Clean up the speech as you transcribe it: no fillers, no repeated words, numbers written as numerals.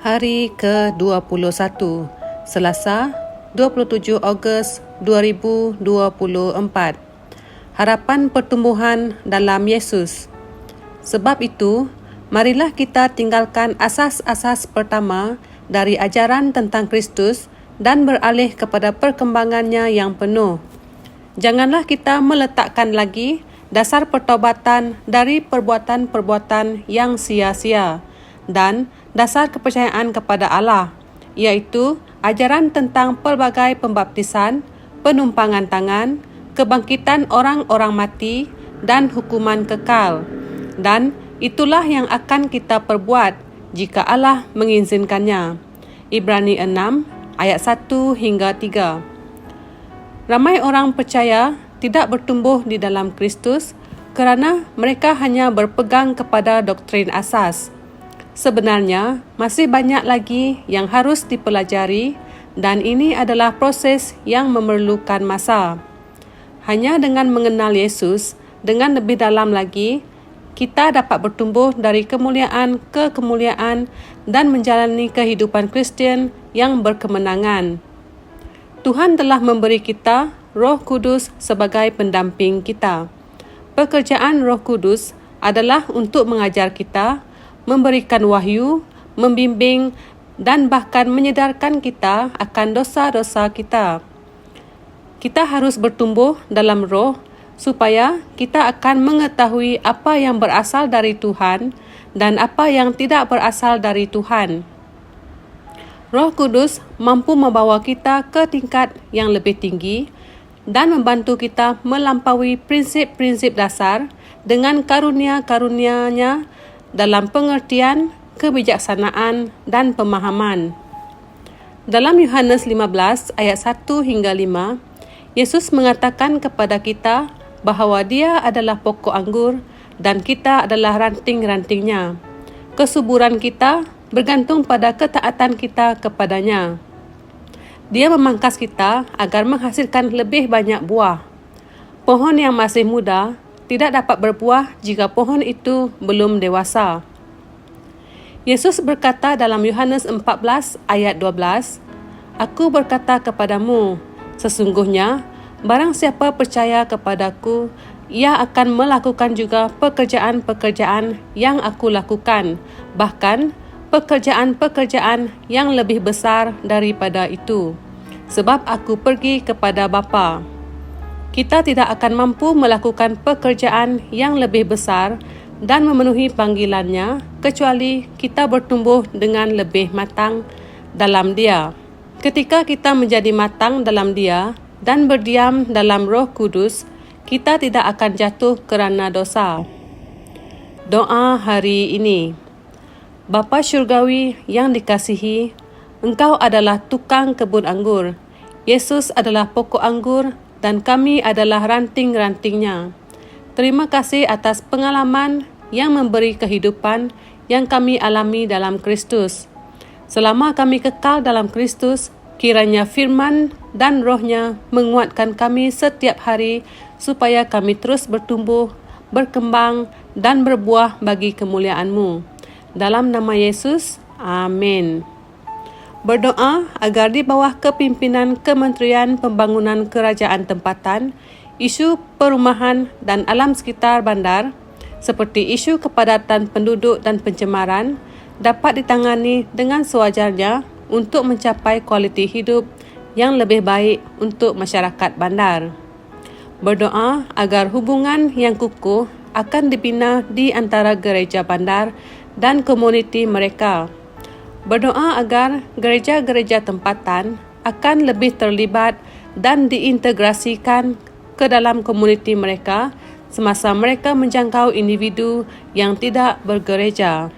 Hari ke-21, Selasa, 27 Ogos 2024. Harapan pertumbuhan dalam Yesus. Sebab itu, marilah kita tinggalkan asas-asas pertama dari ajaran tentang Kristus dan beralih kepada perkembangannya yang penuh. Janganlah kita meletakkan lagi dasar pertobatan dari perbuatan-perbuatan yang sia-sia dan dasar kepercayaan kepada Allah, iaitu ajaran tentang pelbagai pembaptisan, penumpangan tangan, kebangkitan orang-orang mati, dan hukuman kekal. Dan itulah yang akan kita perbuat jika Allah mengizinkannya. Ibrani 6 ayat 1 hingga 3. Ramai orang percaya tidak bertumbuh di dalam Kristus kerana mereka hanya berpegang kepada doktrin asas. Sebenarnya, masih banyak lagi yang harus dipelajari dan ini adalah proses yang memerlukan masa. Hanya dengan mengenal Yesus dengan lebih dalam lagi, kita dapat bertumbuh dari kemuliaan ke kemuliaan dan menjalani kehidupan Kristian yang berkemenangan. Tuhan telah memberi kita Roh Kudus sebagai pendamping kita. Pekerjaan Roh Kudus adalah untuk mengajar kita, memberikan wahyu, membimbing, dan bahkan menyedarkan kita akan dosa-dosa kita. Kita harus bertumbuh dalam roh supaya kita akan mengetahui apa yang berasal dari Tuhan dan apa yang tidak berasal dari Tuhan. Roh Kudus mampu membawa kita ke tingkat yang lebih tinggi dan membantu kita melampaui prinsip-prinsip dasar dengan karunia-karunia-Nya dalam pengertian, kebijaksanaan, dan pemahaman. Dalam Yohanes 15 ayat 1 hingga 5, Yesus mengatakan kepada kita bahawa Dia adalah pokok anggur dan kita adalah ranting-rantingnya. Kesuburan kita bergantung pada ketaatan kita kepadanya. Dia memangkas kita agar menghasilkan lebih banyak buah. Pohon yang masih muda tidak dapat berbuah jika pohon itu belum dewasa. Yesus berkata dalam Yohanes 14 ayat 12, "Aku berkata kepadamu, sesungguhnya barang siapa percaya kepadaku, ia akan melakukan juga pekerjaan-pekerjaan yang aku lakukan, bahkan pekerjaan-pekerjaan yang lebih besar daripada itu, sebab aku pergi kepada Bapa." Kita tidak akan mampu melakukan pekerjaan yang lebih besar dan memenuhi panggilannya kecuali kita bertumbuh dengan lebih matang dalam Dia. Ketika kita menjadi matang dalam Dia dan berdiam dalam Roh Kudus, kita tidak akan jatuh kerana dosa. Doa hari ini. Bapa Syurgawi yang dikasihi, Engkau adalah tukang kebun anggur. Yesus adalah pokok anggur dan kami adalah ranting-rantingnya. Terima kasih atas pengalaman yang memberi kehidupan yang kami alami dalam Kristus. Selama kami kekal dalam Kristus, kiranya firman dan roh-Nya menguatkan kami setiap hari supaya kami terus bertumbuh, berkembang dan berbuah bagi kemuliaan-Mu. Dalam nama Yesus, amin. Berdoa agar di bawah kepimpinan Kementerian Pembangunan Kerajaan Tempatan, isu perumahan dan alam sekitar bandar, seperti isu kepadatan penduduk dan pencemaran, dapat ditangani dengan sewajarnya untuk mencapai kualiti hidup yang lebih baik untuk masyarakat bandar. Berdoa agar hubungan yang kukuh akan dibina di antara gereja bandar dan komuniti mereka. Berdoa agar gereja-gereja tempatan akan lebih terlibat dan diintegrasikan ke dalam komuniti mereka semasa mereka menjangkau individu yang tidak bergereja.